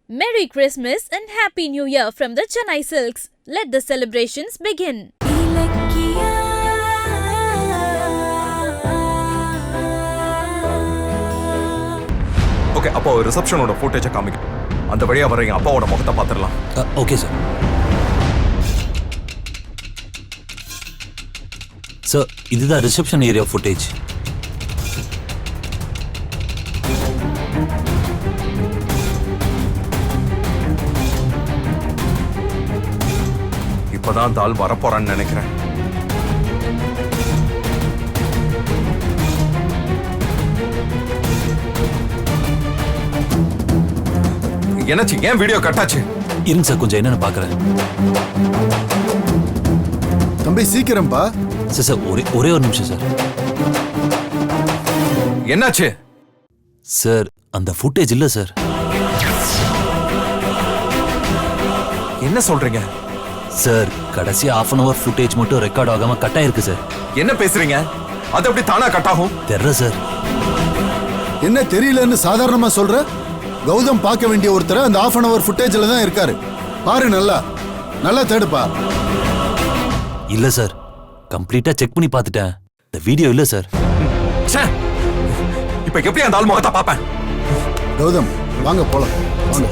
Merry Christmas and Happy New Year from the Chennai Silks. Let the celebrations begin. Okay, அப்போ ரிசப்ஷனோட ஃபுட்டேஜை காமிங்க. அந்த வழியா வர என் அப்பாவோட முகத்தை பார்த்துடலாம். Okay sir. சார், இதுதான் ரிசப்ஷன் ஏரியா ஃபுட்டேஜ். இப்பதான் அந்த ஆள் வரப்போறான்னு நினைக்கிறேன். என்னாச்சு? ஏன் வீடியோ கட்டாச்சு? இருங்க சார், கொஞ்சம் என்னன்னு பாக்குறேன். தம்பி சீக்கிரம்பா. சார் சார், ஒரே ஒரு நிமிஷம் சார். என்னாச்சு சார்? அந்த ஃபுட்டேஜ் இல்ல சார். என்ன சொல்றீங்க சார்? கடைசி ½ an hour ஃபுட்டேஜ் மட்டும் ரெக்கார்ட் ஆகாம கட் ஆயிருக்கு சார். என்ன பேசுறீங்க? அது எப்படி தானா கட் ஆகும்? தெரியல சார். என்ன தெரியலன்னு சாதாரணமா சொல்ற? கௌதம் பார்க்க வேண்டிய ஒருத்தர் அந்த ½ an hour ஃபுட்டேஜ்ல தான் இருக்காரு. பாரு, நல்லா தேடுப்பா. இல்ல சார், கம்ப்ளீட்டா செக் பண்ணி பார்த்துட்டேன். இந்த வீடியோ இல்ல சார். இப்ப எப்படி அந்த ஆள் முகத்தை பாப்பேன்? கௌதம், வாங்க போலாம். வாங்க.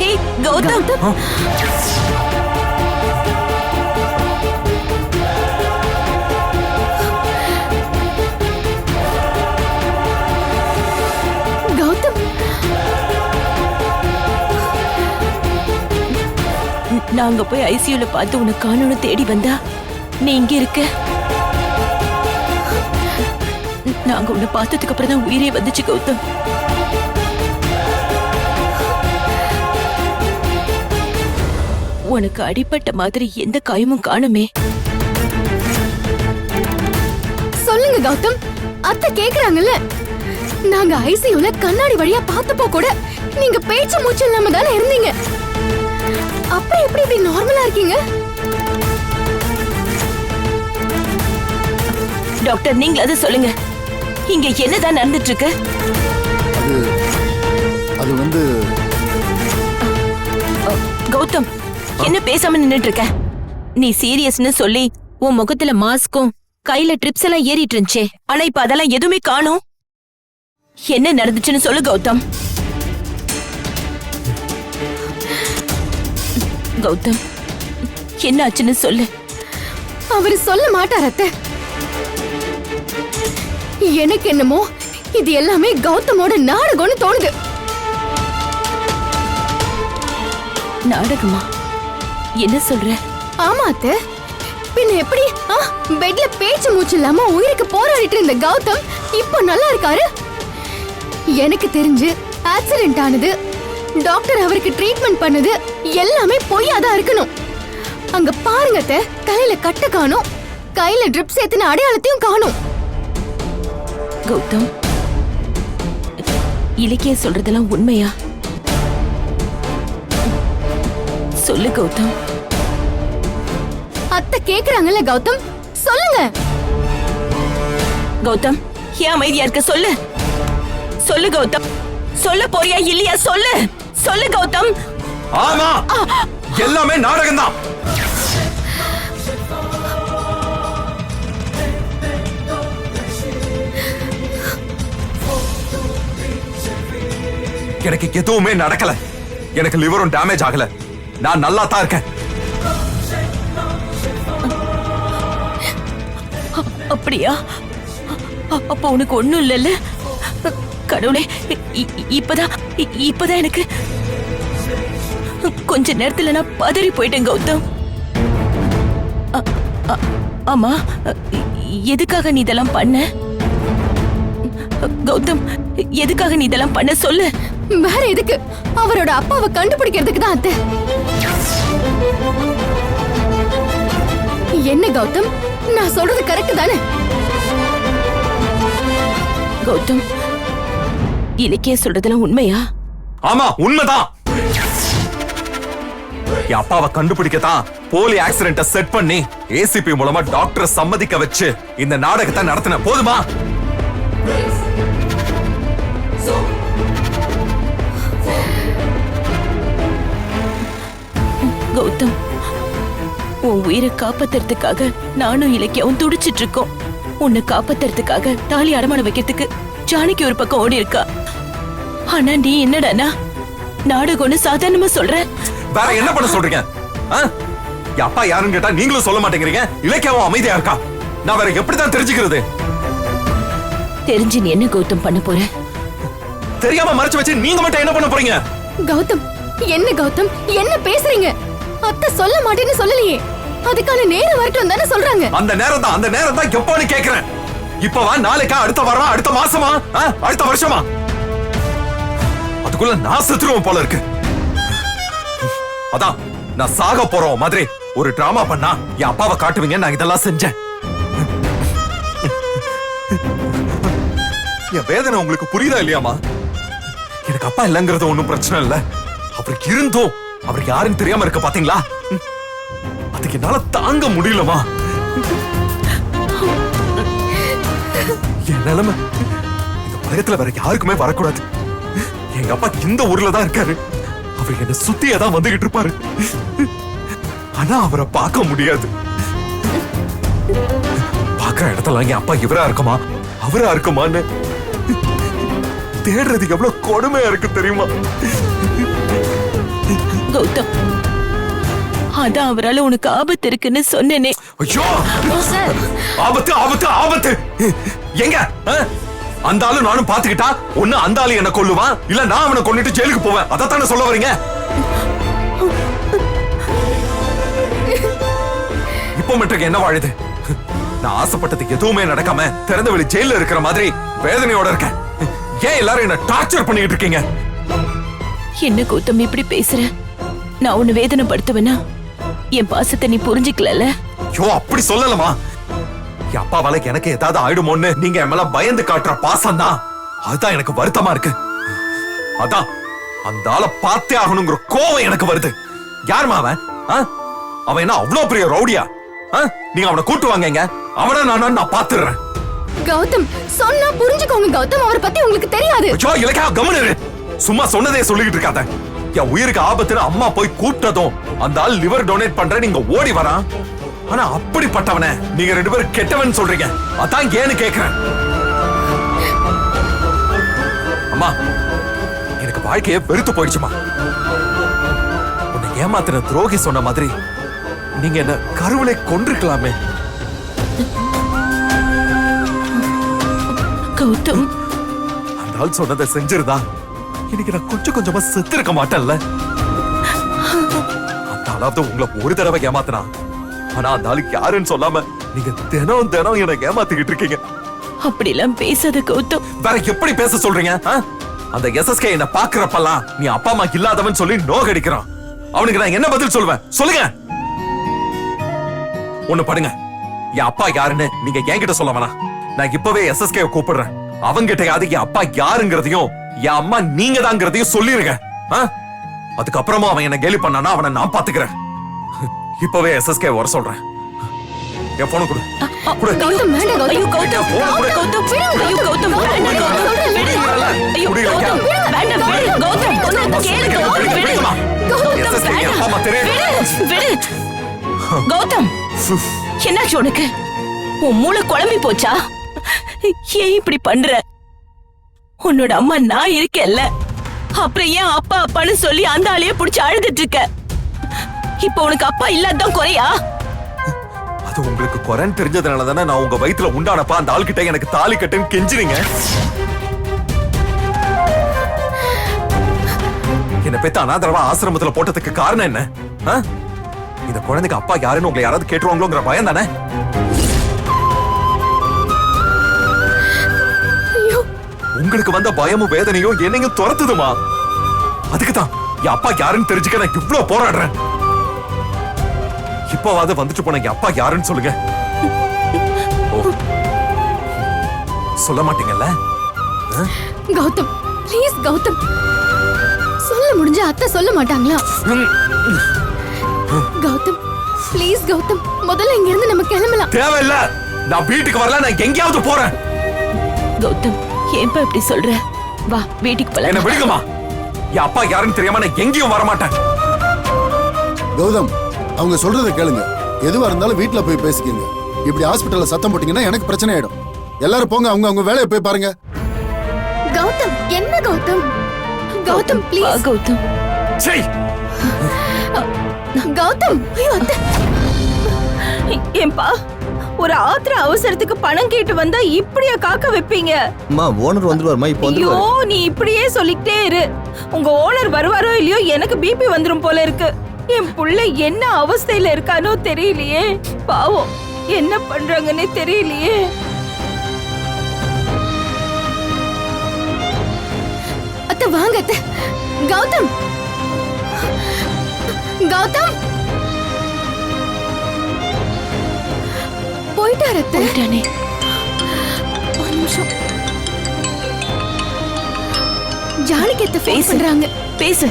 ஹே கௌதம், கௌதம், நாங்க போய் ஐசியூல பார்த்து உனக்கு காணோன்னு தேடி வந்தா நீ இங்க இருக்க. நாங்க உன்னை பார்த்ததுக்கு அப்புறம் தான் உயிரே வந்துச்சு கௌதம். உனக்கு அடிபட்ட மாதிரி எந்த காயமும் காணுமே. சொல்லுங்க கௌதம், அத்தை கேக்குறாங்கல்ல. நாங்க ஐசியூல கண்ணாடி வழியா பார்த்தப்போ கூட நீங்க பேச்சு மூச்சு இல்லாம தானே இருந்தீங்க. அப்புறம் எப்படி இப்படி நார்மலா இருக்கீங்க? டாக்டர், நீங்க அதை சொல்லுங்க. இங்க என்னதான் நடந்துட்டு இருக்கு? அது வந்து கௌதம், என்ன பேசாம நின்னுட்டு இருக்க? நீ சீரியஸ்னு சொல்லி உன் முகத்துல மாஸ்க்கும் கையில ட்ரிப்ஸ் எல்லாம் ஏறிட்டு இருந்துச்சே, ஆனா இப்ப அதெல்லாம் எதுவுமே காணோம். என்ன நடந்துச்சுன்னு சொல்லு கௌதம். கௌதம், என்ன ஆச்சுன்னு சொல்லு. அவரு சொல்ல மாட்டார் அத்தை. எனக்கு என்னமோ இது எல்லாமே கௌதமோட நாடகம்னு தோணுது. நாடகமா? என்ன சொல்ற? ஆமா அத்தை, பின்ன எப்படி பெட்ல பேச்சு மூச்சு இல்லாம உயிருக்கு போராடிட்டு இருந்த கௌதம் இப்போ நல்லா இருக்காரு? எனக்கு தெரிஞ்சு ஆக்சிடென்ட் ஆனது, டாக்டர் அவருக்கு ட்ரீட்மெண்ட் பண்ணது எல்லாமே பொய்யாதான் இருக்கணும். அங்க பாருங்க அத்தை, தலையில கட்ட காணோம், கையில ட்ரிப்ஸ் ஏத்தின அடையாளத்தையும் காணோம். கௌதம், இலக்கிய சொல்றதெல்லாம் உண்மையா? சொல்லு கௌதம். அத்தை கேக்குறாங்கல்ல கௌதம், சொல்லுங்க. கௌதம், ஏன் அமைதியா இருக்க? சொல்லு சொல்லு கௌதம். சொல்ல போறியா இல்லையா? சொல்லு சொல்லு கௌதம். ஆமா, எல்லாமே நாடகம்தான். எனக்கு எதுவுமே நடக்கல. எனக்கு லிவரும் டேமேஜ் ஆகல. நான் நல்லா தான் இருக்கேன். அப்படியா? அப்ப உனக்கு ஒண்ணும் இல்லைல்ல? கடவுளே, இப்பதான் எனக்கு கொஞ்ச நேரத்துல நான் பதறி போயிட்டேன் கௌதம். ஆமா, எதுக்காக நீ இதெல்லாம் பண்ண? கௌதம், எதுக்காக நீ இதெல்லாம் பண்ண? சொல்லு. வேற எதுக்கு? அவரோட அப்பாவை கண்டுபிடிக்கிறதுக்கு தான் அத்தை. என்ன கௌதம், நான் சொல்றது கரெக்ட் தானே? கௌதம், இலக்கிய சொல்றதெல்லாம் உண்மையா? ஆமா, உண்மைதான். என் அப்பாவை கண்டுபிடிக்கத்தான் போலி ஆக்சிடென்ட்ட செட் பண்ணி ஏசிபி மூலமா டாக்டரை சம்மதிக்க வச்சு இந்த நாடகத்தை நடத்தின போதுமா? கௌதம், உன் உயிரை காப்பாத்துறதுக்காக நானும் இலக்கியாவும் துடிச்சிட்டு இருக்கோம். உன்னை காப்பாத்துறதுக்காக தாலி அடமானம் வைக்கிறதுக்கு ஜானகி ஒரு பக்கம் ஓடி இருக்கா. ஆனா நீ என்னடானா நாடகம்னு சாதாரணமா சொல்ற. வேற என்ன பண்ண சொல்றீங்க? என் அப்பா யாருன்னு கேட்டா நீங்களும் சொல்ல மாட்டேங்கிறீங்க. இலக்கியாவும் அமைதியா இருக்கா. நான் வேற எப்படிதான் தெரிஞ்சுக்கிறது? தெரிஞ்சு நீ என்ன கௌதம் பண்ண போற? தெரியாம மறைச்சு வச்சு நீங்க மட்டும் என்ன பண்ண போறீங்க? கௌதம், என்ன கௌதம், என்ன பேசுறீங்க? அத்தை சொல்ல மாட்டேன்னு சொல்லலையே. அதுக்கான நேரம் வரட்டும் தானே சொல்றாங்க. அந்த நேரம் தான் எப்போன்னு கேக்குறேன். இப்பவா, நாளைக்கா, அடுத்த வாரமா, அடுத்த மாசமா, அடுத்த வருஷமா? அதுக்குள்ள நான் செத்துருவோம் போல இருக்கு. அதான் நான் சாக போறோம் மாதிரி ஒரு டிராமா பண்ணா என் அப்பாவை காட்டுவீங்க. நான் இதெல்லாம் செஞ்சேன். என் வேதனை உங்களுக்கு புரியுதா இல்லையாமா? எனக்கு அப்பா இல்லங்கிறது ஒண்ணும் பிரச்சனை இல்ல. அவருக்கு இருந்தோம் அவர் யாருன்னு தெரியாம இருக்க பாத்தீங்களா? அதுக்கு என்னால தாங்க முடியலமா. என் நிலைமை இந்த உலகத்துல வேற யாருக்குமே வரக்கூடாது. எங்க அப்பா இந்த ஊர்ல தான் இருக்காரு. அவர் என்ன சுத்தியே தான் வந்துகிட்டு இருப்பாரு. ஆனா அவரை பார்க்க முடியாது. பார்க்கிற இடத்துல என் அப்பா இவரா இருக்குமா அவரா இருக்குமான்னு தேடுறது எவ்வளவு கொடுமையா இருக்கு தெரியுமா? கௌதம், அதான் அவரால உனக்கு ஆபத்து இருக்குன்னு சொன்னேனே. ஐயோ, ஆபத்து ஆபத்து ஆபத்து. எங்க அந்த ஆளு நானும் பாத்துக்கிட்டா ஒண்ணு அந்த ஆளு என்ன கொல்லுவான், இல்ல நான் அவனை கொன்னுட்டு ஜெயிலுக்கு போவேன். அதானே சொல்ல வரீங்க? இப்போ மட்டும் என்ன வாழுது? நான் ஆசைப்பட்டதுக்கு எதுவுமே நடக்காம திறந்த வெளி ஜெயில இருக்கிற மாதிரி வேதனையோட இருக்கேன். ஏன் எல்லாரும் என்ன டார்ச்சர் பண்ணிட்டு இருக்கீங்க? என்ன கௌதம் இப்படி பேசுற? நான் உன்னை வேதனைப்படுத்துவேனா? என் பாசத்தை நீ புரிஞ்சுக்கல. ஐயோ, அப்படி சொல்லலமா. என் அப்பாவால எனக்கு ஏதாவது ஆயிடுமோன்னு நீங்க என் மேல பயந்து காட்டுற பாசம் தான். அதுதான் எனக்கு வருத்தமா இருக்கு. அதான் அந்த ஆளை பார்த்தே ஆகணுங்கிற கோவம் எனக்கு வருது. யாருமா அவன்? அவன் என்ன அவ்வளவு பெரிய ரவுடியா? நீங்க அவனை கூட்டு வாங்க. அவனை நான் பாத்துறேன். கௌதம், சொன்னா புரிஞ்சுக்கோங்க கௌதம். அவரை பத்தி உங்களுக்கு தெரியாது. ஐயோ, இலக்கா கம்முனு. சும்மா சொன்னதே சொல்லிட்டு இருக்காத. என் உயிருக்கு ஆபத்துன்னு அம்மா போய் கூப்பிட்டதும் அந்த ஆள் லிவர் டொனேட் பண்ற நீங்க ஓடி வரான். ஆனா அப்படிப்பட்டவன நீங்க ரெண்டு பேரும் கெட்டவன் சொல்றீங்க. அதான் ஏன்னு கேக்குறேன். அம்மா, எனக்கு வாழ்க்கையே வெறுத்து போயிடுச்சுமா. உன்னை ஏமாத்தின துரோகி சொன்ன மாதிரி நீங்க என்ன கருவிலை கொன்றிருக்கலாமே. கௌதம், அந்த ஆள் சொன்னதை செஞ்சிருந்தா இன்னைக்கு நான் கொஞ்சம் கொஞ்சமா செத்து இருக்க மாட்டேன்ல. அந்த ஆளாவது உங்களை ஒரு தடவை ஏமாத்தினா, ஆனா அந்த ஆளுக்கு யாருன்னு சொல்லாம நீங்க தினம் தினம் எனக்கு ஏமாத்திக்கிட்டு இருக்கீங்க. அப்படி எல்லாம் பேசாத கௌதம். வேற எப்படி பேச சொல்றீங்க? அந்த எஸ்எஸ்கே என்ன பாக்குறப்பெல்லாம் நீ அப்பா அம்மா இல்லாதவன் சொல்லி நோகடிக்கிறான். அவனுக்கு நான் என்ன பதில் சொல்லுவேன் சொல்லுங்க? ஒண்ணு படுங்க. என் அப்பா யாருன்னு நீங்க என்கிட்ட சொல்ல வேணாம். நான் இப்பவே எஸ்எஸ்கே கூப்பிடுறேன். அவங்கிட்டயாவது என் அப்பா யாருங்கிறதையும் என் அம்மா நீங்க தாங்கிறதையும் சொல்லிருங்க. அதுக்கப்புறமா அவன் என்ன கேலி பண்ணானா அவனை நான் பாத்துக்கிறேன். இப்பவே எஸ்எஸ்கே வர சொல்றேன். என் போன கொடு. கௌதம், வேண்டாம் கௌதம். ஐயோ கௌதம், கௌதம், ஐயோ கௌதம், வேண்டாம் கௌதம், விடு. ஐயோ கௌதம், வேண்டாம், விடு. கௌதம், ஒன்னு கேளு கௌதம், விடு. கௌதம், வேண்டாம், விடு. கௌதம், என்னாச்சு உனக்கு? உன் மூளை குழம்பி போச்சா? ஏன் இப்படி பண்ற? உன்னோட அம்மா நான் இருக்கேன்ல, அப்புறம் ஏன் அப்பா அப்பான்னு சொல்லி அந்த ஆளையே புடிச்சு அழுதுட்டு இருக்க? இப்ப உனக்கு அப்பா இல்லாதான் குறையா? அது உங்களுக்கு குறைன்னு தெரிஞ்சதுனால தானே நான் உங்க வயித்துல உண்டானப்பா அந்த ஆள்கிட்ட எனக்கு தாலி கட்டுன்னு கெஞ்சினீங்க. என்ன பெத்த அனாதரவா ஆசிரமத்துல போட்டதுக்கு காரணம் என்ன? இந்த குழந்தைக்கு அப்பா யாருன்னு உங்களை யாராவது கேட்டுருவாங்களோங்கிற பயம் தானே? உங்களுக்கு வந்த பயமும் வேதனையும் என்னையும் துரத்துதுமா. அதுக்குதான் என் அப்பா யாருன்னு தெரிஞ்சுக்க நான் இவ்வளவு போராடுறேன். இப்பவாது வந்துட்டு போன என் அப்பா யாருன்னு சொல்லுங்க. சொல்ல மாட்டீங்கல்ல? கௌதம், ப்ளீஸ் கௌதம், சொல்ல முடிஞ்ச அத்தை சொல்ல மாட்டாங்களா? கௌதம், ப்ளீஸ் கௌதம், முதல்ல இங்க இருந்து நம்ம கிளம்பலாம். தேவையில்ல, நான் வீட்டுக்கு வரல, நான் எங்கேயாவது போறேன். கௌதம், ஏன்பா இப்படி சொல்ற? வா வீட்டுக்கு என்ன போலாம். விடுங்கம்மா. என் அப்பா யாருன்னு தெரியாம நான் எங்கேயும் வர மாட்டேன். கௌதம், அவங்க சொல்றதை கேளுங்க. எதுவா இருந்தாலும் வீட்ல போய் பேசிக்கங்க. இப்படி ஹாஸ்பிடல்ல சத்தம் போட்டீங்கன்னா எனக்கு பிரச்சனை ஆயிடும். எல்லாரும் போங்க, அவங்க வேலையை போய் பாருங்க. கௌதம், என்ன கௌதம்? கௌதம் வா ப்ளீஸ். கௌதம். சீ, கௌதம், ஐயோ அத்தை. ஏன்பா ஒரு ஆத்திர அவசரத்துக்கு பணம் கேட்டு வந்தா இப்படியா காக்க வைப்பீங்க? அம்மா ஓனர் வந்துருவாருமா, இப்போ ஐயோ வந்துருவாரு. நீ இப்படியே சொல்லிக்கிட்டே இரு. உங்க ஓனர் வருவாரோ இல்லையோ எனக்கு பிபி வந்துரும் போல இருக்கு. என் புள்ள என்ன அவஸ்தையில இருக்கானோ தெரியலையே. பாவம், என்ன பண்றாங்கன்னே தெரியலையே. அத்தை வாங்க அத்தை. கௌதம், கௌதம் போயிட்டாரு அத்தை. போயிட்டானே. ஒரு நிமிஷம். ஜானகி அத்தை ஃபேஸ் பேசு. பண்றாங்க. பேசு.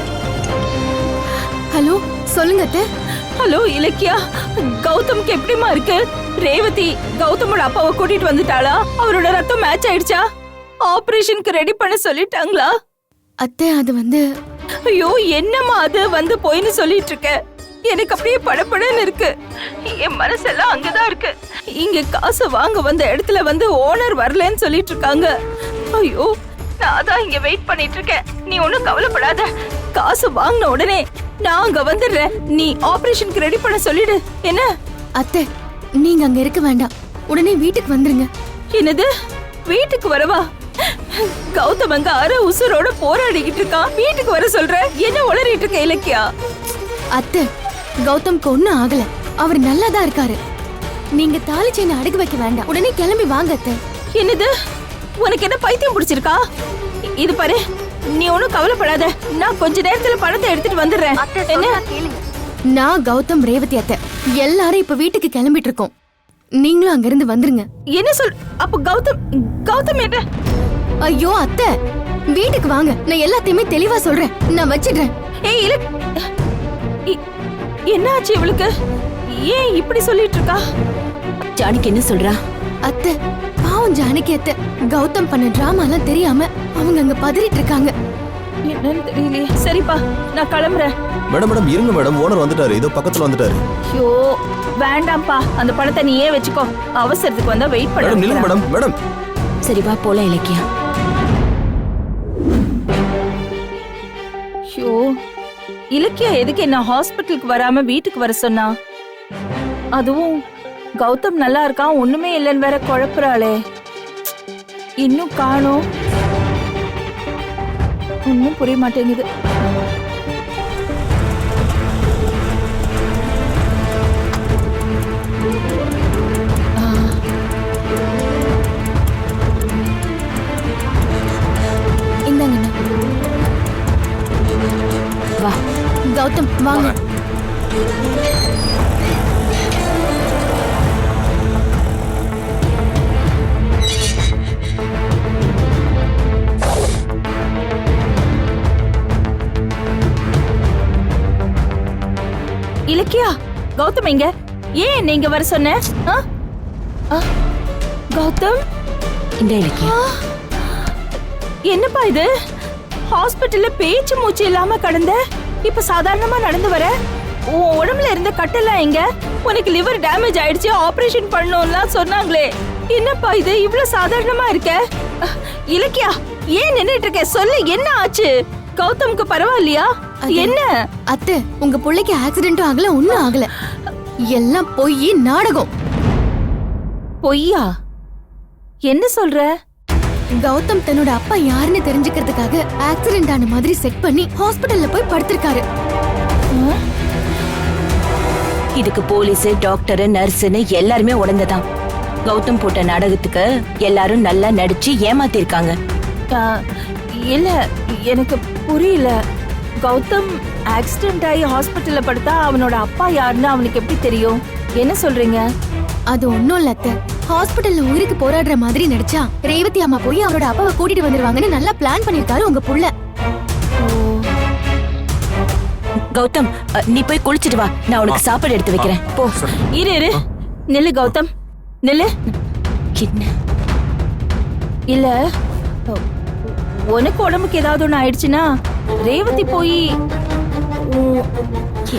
ஹலோ, சொல்லுங்க அத்தை. ஹலோ இலக்கியா, கௌதம்க்கு எப்படிமா இருக்கு? ரேவதி கௌதமோட அப்பாவை கூட்டிட்டு வந்துட்டாளா? அவரோட ரத்தம் மேட்ச் ஆயிடுச்சா? ஆபரேஷனுக்கு ரெடி பண்ண சொல்லிட்டாங்களா? அத்தை அது வந்து ஐயோ என்னம்மா அது வந்து போயின்னு சொல்லிட்டு இருக்க? எனக்கு அப்படியே படபடன்னு இருக்கு. என் மனசெல்லாம் அங்கதான் இருக்கு. இங்க காசு வாங்க வந்த இடத்துல வந்து ஓனர் வரலன்னு சொல்லிட்டு இருக்காங்க. ஐயோ, நான் தான் இங்க வெயிட் பண்ணிட்டு இருக்கேன். நீ ஒண்ணும் கவலைப்படாத. காசு வாங்கின உடனே நான் அங்க வந்துடுறேன். நீ ஆபரேஷனுக்கு ரெடி பண்ண சொல்லிடு. என்ன? அத்தை நீங்க அங்க இருக்க வேண்டாம், உடனே வீட்டுக்கு வந்துருங்க. என்னது? வீட்டுக்கு வரவா? கௌதம் அங்க அரை உசுரோட போராடிக்கிட்டு இருக்கான். வீட்டுக்கு வர சொல்ற? என்ன உளறிட்டு இருக்க இலக்கியா? அத்தை, கௌதம்க்கு ஒண்ணும் ஆகல, அவர் நல்லா தான் இருக்காரு. நீங்க தாலி செயினை அடகு வைக்க வேண்டாம், உடனே கிளம்பி வாங்க அத்தை. என்னது? உனக்கு என்ன பைத்தியம் பிடிச்சிருக்கா? இது பாரு, நீ ஒண்ணும் கவலைப்படாத. நான் கொஞ்ச நேரத்துல பணத்தை எடுத்துட்டு வந்துடுறேன். என்ன? நான் கௌதம், ரேவதி அத்தை எல்லாரும் இப்ப வீட்டுக்கு கிளம்பிட்டு இருக்கோம். நீங்களும் அங்க இருந்து வந்துருங்க. என்ன சொல்? அப்ப கௌதம் என்ன? ஐயோ அத்தை, வீட்டுக்கு வாங்க, நான் எல்லாத்தையுமே தெளிவா சொல்றேன். நான் வச்சிடுறேன். ஏய் என்ன ஆச்சு இவளுக்கு? ஏன் இப்படி சொல்லிட்டு இருக்கா? ஜானகி என்ன சொல்றா? அத்தை பாவம் ஜானகி அத்தை, கௌதம் பண்ண டிராமா எல்லாம் தெரியாம அவங்க அங்க பதறிட்டு இருக்காங்க. என்னன்னு தெரியலையே. சரிப்பா, நான் கிளம்புறேன். மேடம் இருங்க மேடம், ஓனர் வந்துட்டாரு, இதோ பக்கத்துல வந்துட்டாரு. ஐயோ வேண்டாம்ப்பா, அந்த பணத்தை நீயே வச்சுக்கோ. அவசரத்துக்கு வந்தா வெயிட் மேடம் நில்லுங்க பண்ண. மேடம். சரி வா போலாம் இலக்கியா. ஐயோ, இலக்கியா எதுக்கு என்ன ஹாஸ்பிட்டலுக்கு வராம வீட்டுக்கு வர சொன்னா? அதுவும் கௌதம் நல்லா இருக்கான், ஒண்ணுமே இல்லைன்னு வேற குழப்புறாளே. இன்னும் காணோம். ஒன்னும் புரிய மாட்டேங்குது. இந்தாங்க. வா கௌதம் வாங்க. இலக்கியா, கௌதம் எங்க? ஏன் நீங்க வர சொன்ன? கௌதம் இந்த இலக்கியா, என்னப்பா இது? ஹாஸ்பிட்டல்ல பேச்சு மூச்சு இல்லாம கடந்த, இப்ப சாதாரணமா நடந்து வர. உன் உடம்புல இருந்த கட்டெல்லாம் எங்க? உனக்கு லிவர் டேமேஜ் ஆயிடுச்சு, ஆபரேஷன் பண்ணணும்லாம் சொன்னாங்களே. என்னப்பா இது இவ்வளவு சாதாரணமா இருக்க? இலக்கியா, ஏன் நின்னுட்டு இருக்க? சொல்லு, என்ன ஆச்சு? கௌதம்க்கு பரவாயில்லையா? என்ன? அத்தை, உங்க பிள்ளைக்கு ஆக்சிடென்ட்டும் ஆகல, ஒண்ணும் ஆகல. எல்லாம் பொய், நாடகம். பொய்யா? என்ன சொல்ற? கௌதம் தன்னோட அப்பா யாருன்னு தெரிஞ்சுக்கிறதுக்காக ஆக்சிடென்ட் ஆன மாதிரி செட் பண்ணி ஹாஸ்பிடல்ல போய் படுத்திருக்காரு. இதுக்கு போலீஸ், டாக்டர், நர்ஸ்னு எல்லாருமே உடந்ததான். கௌதம் போட்ட நாடகத்துக்கு எல்லாரும் நல்லா நடிச்சு ஏமாத்திருக்காங்க. இல்ல, எனக்கு புரியல. கௌதம் ஆக்சிடென்ட் ஆகி ஹாஸ்பிட்டல்ல படுத்தா அவனோட அப்பா யாருன்னு அவனுக்கு எப்படி தெரியும்? என்ன சொல்றீங்க? அது ஒண்ணும் இல்ல அத்தை, ஹாஸ்பிடல்ல உயிருக்கு போராடுற மாதிரி நடிச்சா ரேவதி அம்மா போய் அவரோட அப்பாவை கூட்டிட்டு வந்துருவாங்கன்னு நல்லா பிளான் பண்ணிருக்காரு உங்க புள்ள. கௌதம் நீ போய் குளிச்சிட்டு வா, நான் உனக்கு சாப்பாடு எடுத்து வைக்கிறேன். போ. இரு நில்லு கௌதம், நில்லு. என்ன இல்ல உனக்கு உடம்புக்கு ஏதாவது ஒண்ணு ஆயிடுச்சுன்னா ரேவதி போய்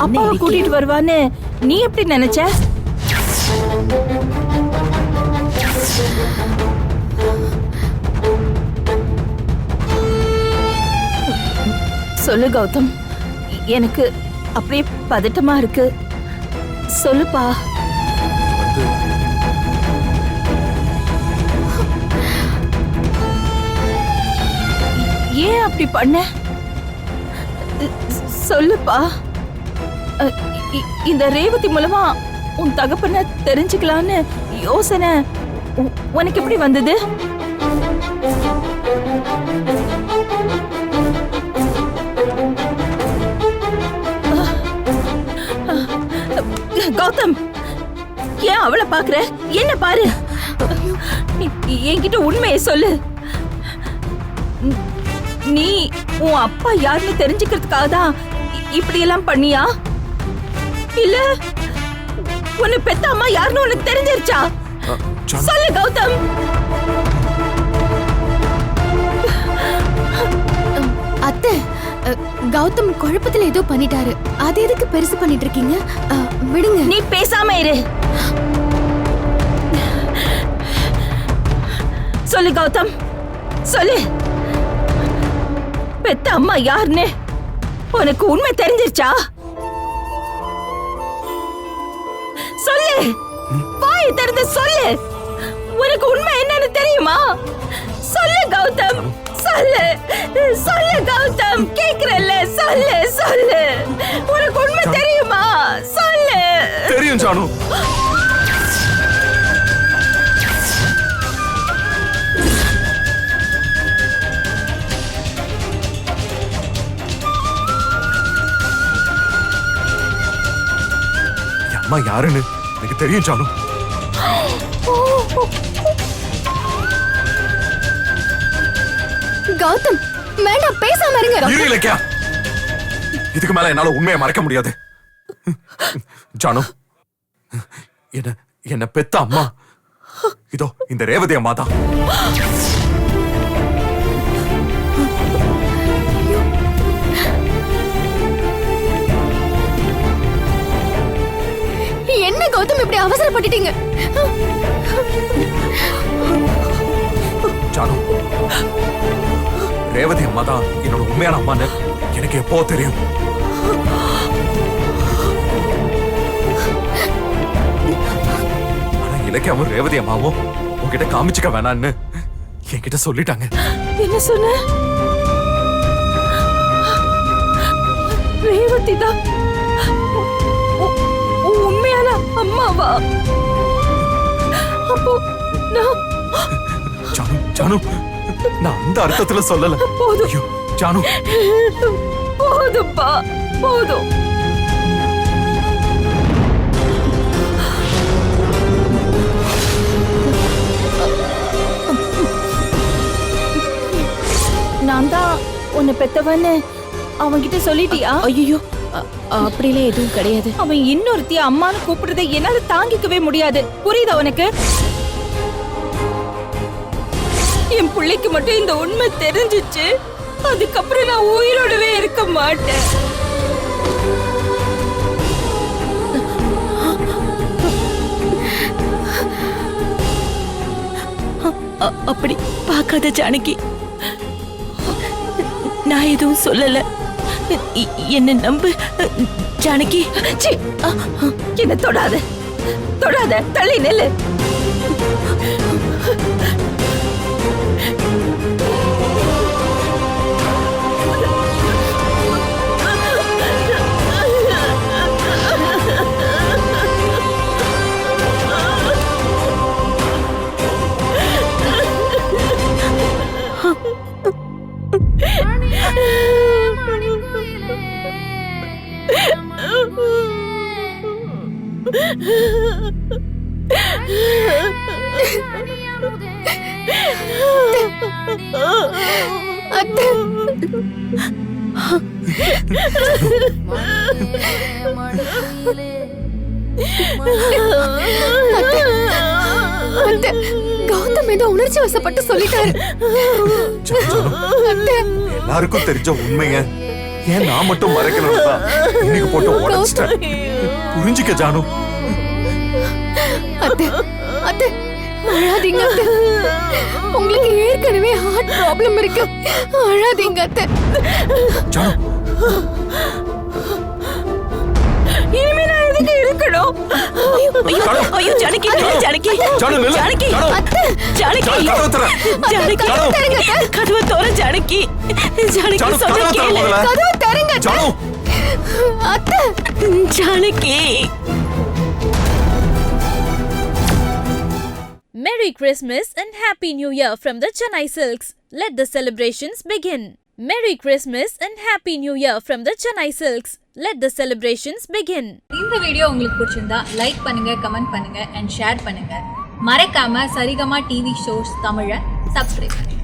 அப்பாவை இருக்கு? கூட்டிட்டு வருவான்னு நீ எப்படி நினைச்ச? சொல்லு கௌதம், எனக்கு அப்படியே பதட்டமா இருக்கு. சொல்லுப்பா. ஏன் அப்படி பண்ண? சொல்லுப்பா. இந்த ரேவதி மூலமா உன் தகப்பன தெரிஞ்சுக்கலான்னு யோசனை உனக்கு எப்படி வந்தது? கௌதம், ஏன் அவளை பாக்குற? என்ன பாரு, என்கிட்ட உண்மையை சொல்லு. நீ உன் அப்பா யாருன்னு தெரிஞ்சுக்கிறதுக்காக தான் இப்படி எல்லாம் பண்ணியா? இல்ல உன்னை பெத்த அம்மா யாருன்னு உனக்கு தெரிஞ்சிருச்சா? சொல்லு கௌதம். அத்தை, கௌதம் குழப்பத்துல ஏதோ பண்ணிட்டாரு. அது எதுக்கு பெருசு பண்ணிட்டு இருக்கீங்க? விடுங்க. நீ பேசாம இரு. சொல்லு கௌதம், சொல்லு. பெத்த அம்மா யாருன்னு உனக்கு உண்மை தெரிஞ்சிருச்சா? சொல்லு, வாய் திறந்து சொல்லு. உனக்கு உண்மை என்னன்னு தெரியுமா? சொல்லு கௌதம், சொல்லு. சொல்லு கௌதம், கேக்குறல்ல, சொல்லு சொல்லு. உனக்கு உண்மை தெரியுமா? சொல்லு. தெரியும் ஜானு. அம்மா யாருன்னு எனக்கு தெரியும் ஜானு. கௌதம், வேண்டாம், பேசாம இருங்க. இரு இலக்கியா, இதுக்கு மேல என்னால உண்மையை மறைக்க முடியாது. ஜானு, என்ன பெத்த அம்மா இதோ இந்த ரேவதி அம்மா தான். என்ன கௌதம் இப்படி அவசரப்பட்டுட்டீங்க? ஜானு, ரேவதி அம்மா தான் என்னோட உண்மையான அம்மான்னு எனக்கு எப்போ தெரியும். ஆனா இலக்கியாவும் ரேவதி அம்மாவும் உன்கிட்ட காமிச்சுக்க வேணான்னு என்கிட்ட சொல்லிட்டாங்க. என்ன சொன்ன? ரேவதி தான் உண்மையான அம்மாவா? அப்போ நான் ஜானு, ஜானு, நான் அந்த அர்த்தத்துல சொல்லல. போதும். ஐயோ, ஜானு, போதும்பா, போதும். நான் தான் உன்னை பெத்தவன்னு அவன்கிட்ட சொல்லிட்டியா? ஐயோ, அப்படிலாம் எதுவும் கிடையாது. அவன் இன்னொருத்திய அம்மான்னு கூப்பிடுறதை என்னால தாங்கிக்கவே முடியாது. புரியுதா உனக்கு? என் பிள்ளைக்கு மட்டும் இந்த உண்மை தெரிஞ்சிச்சு, அதுக்கப்புறம் நான் உயிரோடவே இருக்க மாட்டேன். அப்படி பார்க்காத ஜானகி, நான் எதுவும் சொல்லல. என்ன நம்பு ஜானகி. சீ, என்ன தொடாத, தொடாத, தள்ளி நில்லு. அத்தை, கௌதம் ஏதோ உணர்ச்சி வசப்பட்டு சொல்லிட்டாரு. அத்தை, எல்லாருக்கும் தெரிஞ்ச உண்மைங்க ஏன் நான் மட்டும் மறைக்கணும் தான் இன்னைக்கு போட்டு உடைச்சிட்டேன். புரிஞ்சுக்க ஜானு. அத்தை, அத்தை, அழாதீங்க அத்தை. உங்களுக்கு ஏற்கனவே ஹார்ட் ப்ராப்ளம் இருக்கு. அழாதீங்க அத்தை. ஜானு, இனிமே நான் எதுக்கு இருக்கணும்? ஐயோ ஜானகி ஜானகி ஜானு நில்லு. ஜானகி ஜானு, ஜானகி ஜானு, கதவை திற. ஜானகி ஜானு. கதவை தோற ஜானகி ஜானகி ஜானு, சொல்ல கதவை திற கேளு முதல்ல. கதவை தரங்க அத்தை. ஜானு, அத்தை, Janaki Merry Christmas and Happy New Year from the Chennai Silks. Let the celebrations begin. Merry Christmas and Happy New Year from the Chennai Silks. Let the celebrations begin. இந்த வீடியோ உங்களுக்கு பிடிச்சிருந்தா லைக் பண்ணுங்க, கமெண்ட் பண்ணுங்க and share பண்ணுங்க. மறக்காம Saregama TV shows தமிழை subscribe பண்ணுங்க.